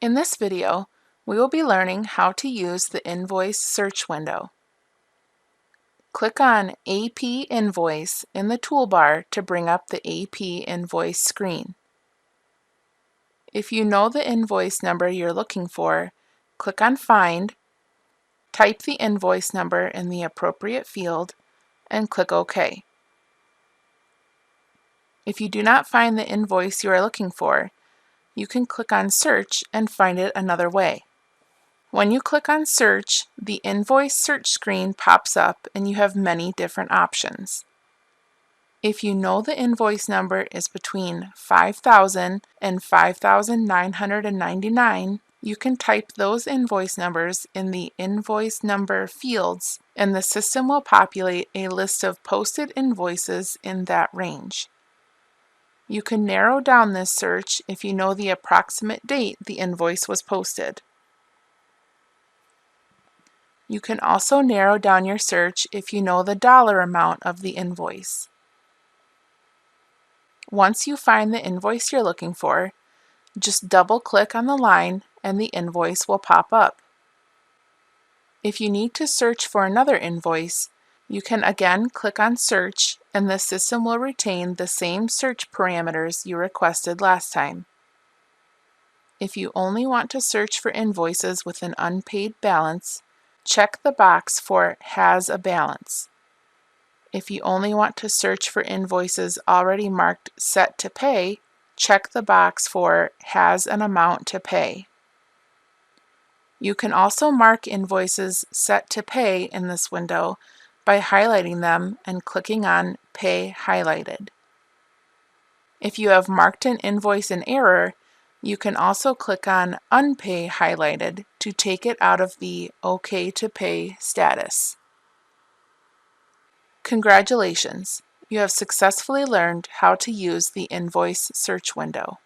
In this video, we will be learning how to use the Invoice search window. Click on AP Invoice in the toolbar to bring up the AP Invoice screen. If you know the invoice number you're looking for, click on Find, type the invoice number in the appropriate field, and click OK. If you do not find the invoice you are looking for, you can click on Search and find it another way. When you click on Search, the Invoice search screen pops up and you have many different options. If you know the invoice number is between $5,000 and $5,999, you can type those invoice numbers in the Invoice Number fields and the system will populate a list of posted invoices in that range. You can narrow down this search if you know the approximate date the invoice was posted. You can also narrow down your search if you know the dollar amount of the invoice. Once you find the invoice you're looking for, just double-click on the line and the invoice will pop up. If you need to search for another invoice, you can again click on Search and the system will retain the same search parameters you requested last time. If you only want to search for invoices with an unpaid balance, check the box for Has a Balance. If you only want to search for invoices already marked Set to Pay, check the box for Has an Amount to Pay. You can also mark invoices Set to Pay in this window by highlighting them and clicking on Pay Highlighted. If you have marked an invoice in error, you can also click on Unpay Highlighted to take it out of the OK to Pay status. Congratulations! You have successfully learned how to use the Invoice search window.